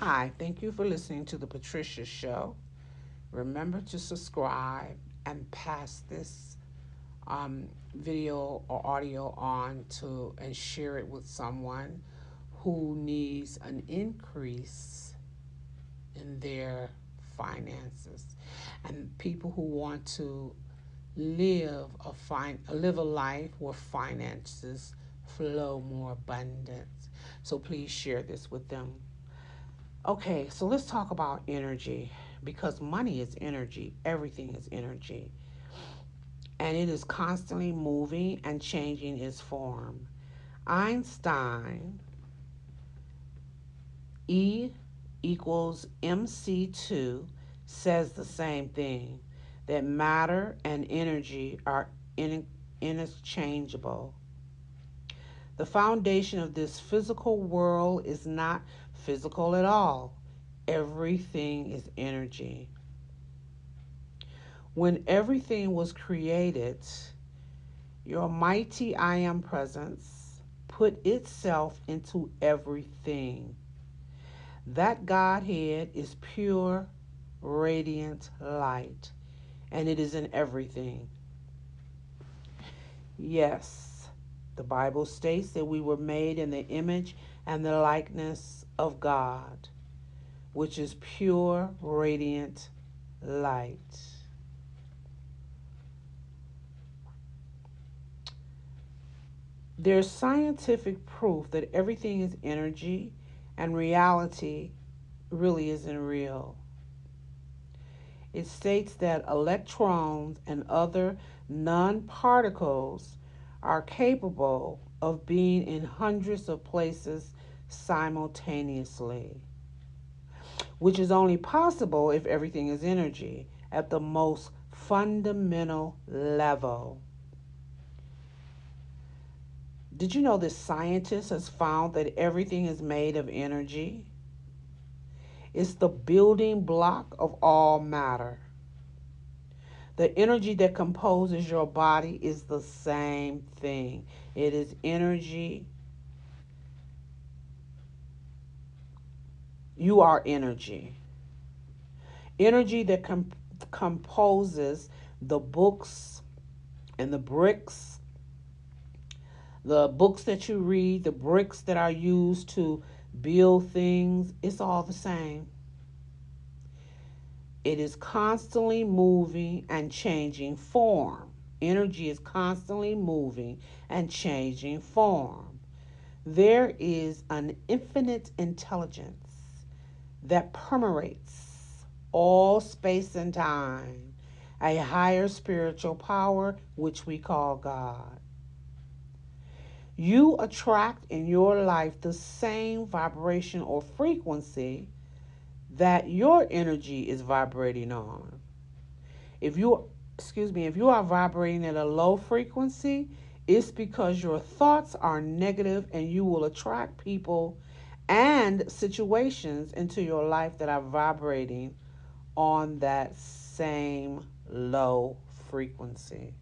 Hi, thank you for listening to the Patricia Show. Remember to subscribe and pass this video or audio on to and share it with someone who needs an increase in their finances and people who want to live a life where finances flow more abundant. So please share this with them. Okay, so let's talk about energy because money is energy. Everything is energy. And it is constantly moving and changing its form. Einstein, E equals mc2, says the same thing, that matter and energy are interchangeable. The foundation of this physical world is not physical at all. Everything is energy. When everything was created, your mighty I am presence put itself into everything. That Godhead is pure, radiant light, and it is in everything. Yes, the Bible states that we were made in the image and the likeness of God, which is pure, radiant light. There's scientific proof that everything is energy and reality really isn't real. It states that electrons and other non particles are capable of being in hundreds of places simultaneously, which is only possible if everything is energy at the most fundamental level. Did you know that scientists has found that everything is made of energy? It's the building block of all matter. The energy that composes your body is the same thing. It is energy. You are energy. Energy that composes the books and the books that you read, the bricks that are used to build things, it's all the same. It is constantly moving and changing form. Energy is constantly moving and changing form. There is an infinite intelligence that permeates all space and time, a higher spiritual power which we call God. You attract in your life the same vibration or frequency that your energy is vibrating on. If you if you are vibrating at a low frequency, it's because your thoughts are negative and you will attract people and situations into your life that are vibrating on that same low frequency.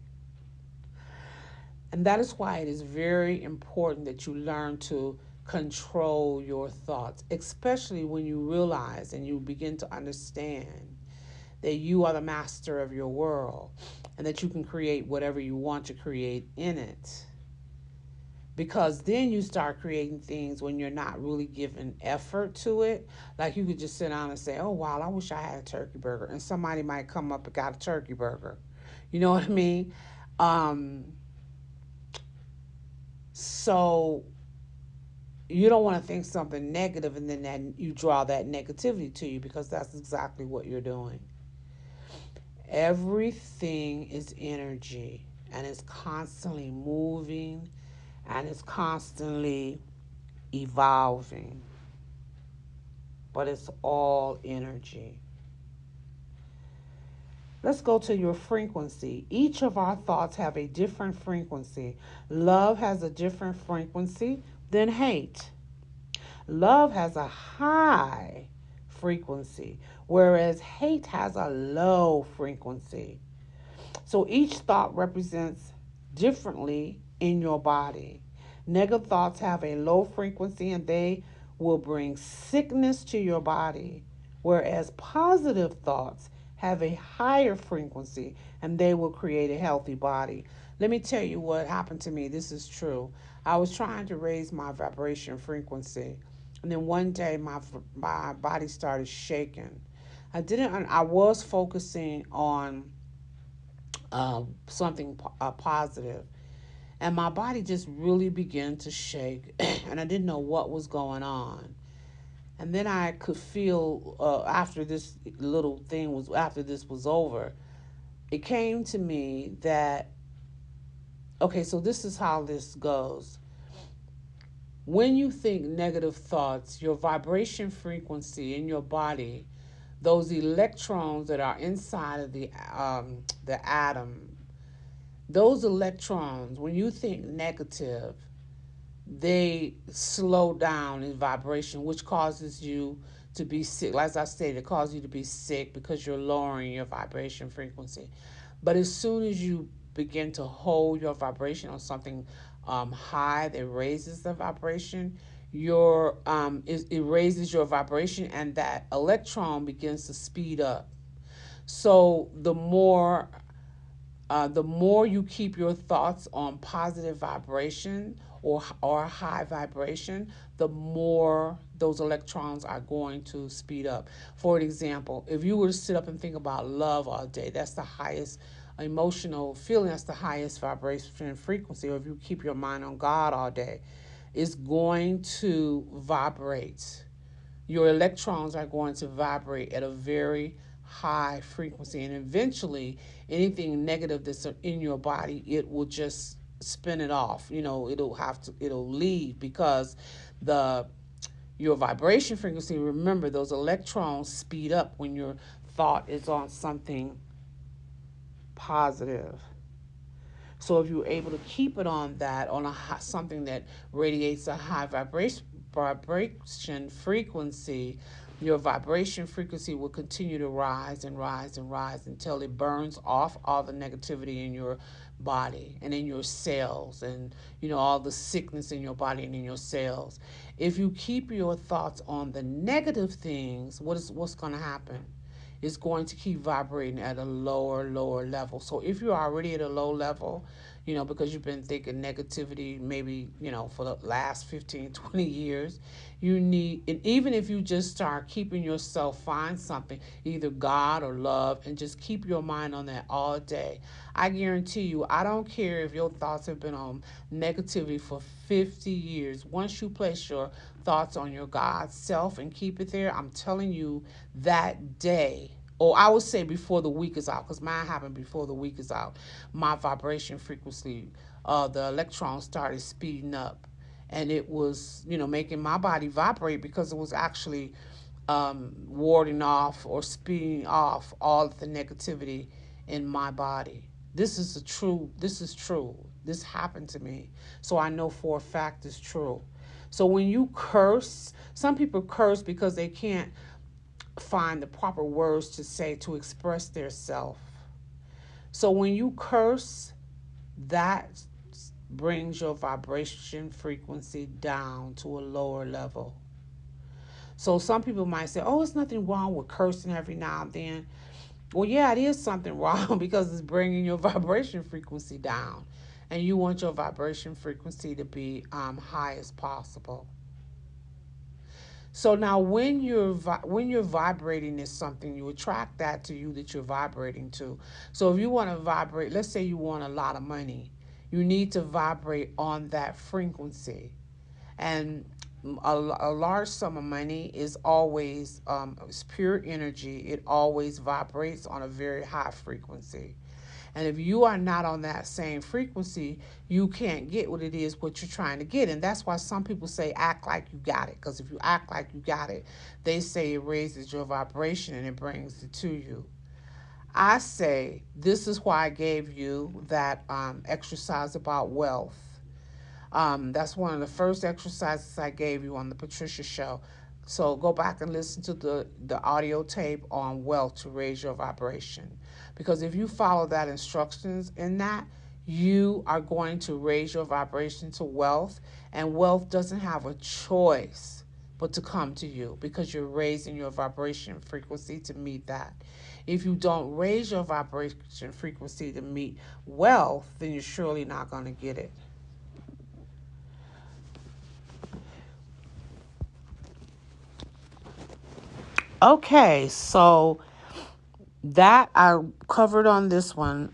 And that is why it is very important that you learn to control your thoughts, especially when you realize and you begin to understand that you are the master of your world and that you can create whatever you want to create in it. Because then you start creating things when you're not really giving effort to it. Like you could just sit down and say, oh, wow, I wish I had a turkey burger. And somebody might come up and got a turkey burger. You know what I mean? Um, so you don't want to think something negative and then that you draw that negativity to you because that's exactly what you're doing. Everything is energy and it's constantly moving and it's constantly evolving, but it's all energy. Let's go to your frequency. Each of our thoughts have a different frequency. Love has a different frequency than hate. Love has a high frequency, whereas hate has a low frequency. So each thought represents differently in your body. Negative thoughts have a low frequency and they will bring sickness to your body, whereas positive thoughts have a higher frequency and they will create a healthy body. Let me tell you what happened to me. This is true. I was trying to raise my vibration frequency, and then one day my body started shaking. I was focusing on something positive, and my body just really began to shake, and I didn't know what was going on. And then I could feel after this was over, it came to me that, okay, so this is how this goes. When you think negative thoughts, your vibration frequency in your body, those electrons that are inside of the atom, those electrons, when you think negative, they slow down in vibration, which causes you to be sick. As I stated, it causes you to be sick because you're lowering your vibration frequency. But as soon as you begin to hold your vibration on something high that raises the vibration, it raises your vibration, and that electron begins to speed up. So the more you keep your thoughts on positive vibration or high vibration, the more those electrons are going to speed up. For example, if you were to sit up and think about love all day, that's the highest emotional feeling, that's the highest vibration frequency. Or if you keep your mind on God all day, it's going to vibrate. Your electrons are going to vibrate at a very high frequency, and eventually anything negative that's in your body, it will just spin it off. It'll leave, because the your vibration frequency, remember, those electrons speed up when your thought is on something positive. So if you're able to keep it on something that radiates a high vibration frequency, your vibration frequency will continue to rise and rise and rise until it burns off all the negativity in your body and in your cells, and all the sickness in your body and in your cells. If you keep your thoughts on the negative things, what's going to happen? It's going to keep vibrating at a lower level. So if you're already at a low level, because you've been thinking negativity maybe, for the last 15, 20 years, and even if you just start keeping yourself, find something, either God or love, and just keep your mind on that all day. I guarantee you, I don't care if your thoughts have been on negativity for 50 years. Once you place your thoughts on your God self and keep it there, I'm telling you, that day, or I would say before the week is out, because mine happened before the week is out, my vibration frequency, the electrons started speeding up. And it was, making my body vibrate, because it was actually warding off or speeding off all of the negativity in my body. This is true. This happened to me. So I know for a fact it's true. So when you curse, some people curse because they can't find the proper words to say to express their self. So when you curse, that brings your vibration frequency down to a lower level. So some people might say, oh, it's nothing wrong with cursing every now and then. Well, yeah, it is something wrong because it's bringing your vibration frequency down. And you want your vibration frequency to be high as possible. So now, when you're vibrating is something, you attract that to you that you're vibrating to. So if you want to vibrate, let's say you want a lot of money, you need to vibrate on that frequency, and a large sum of money is always it's pure energy. It always vibrates on a very high frequency. And if you are not on that same frequency, you can't get what you're trying to get. And that's why some people say act like you got it. Because if you act like you got it, they say it raises your vibration and it brings it to you. I say this is why I gave you that exercise about wealth. That's one of the first exercises I gave you on the Patricia Show. So go back and listen to the audio tape on wealth to raise your vibration. Because if you follow that instructions in that, you are going to raise your vibration to wealth. And wealth doesn't have a choice but to come to you because you're raising your vibration frequency to meet that. If you don't raise your vibration frequency to meet wealth, then you're surely not going to get it. Okay, so that I covered on this one.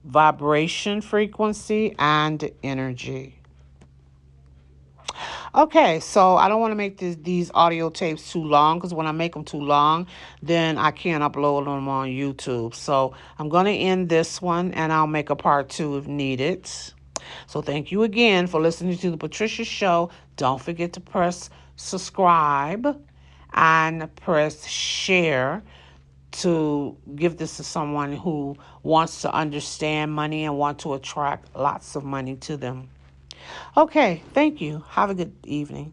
Vibration frequency and energy. Okay, so I don't want to make these audio tapes too long because when I make them too long, then I can't upload them on YouTube. So I'm going to end this one and I'll make a part 2 if needed. So thank you again for listening to the Patricia Show. Don't forget to press subscribe and press share to give this to someone who wants to understand money and want to attract lots of money to them. Okay, thank you. Have a good evening.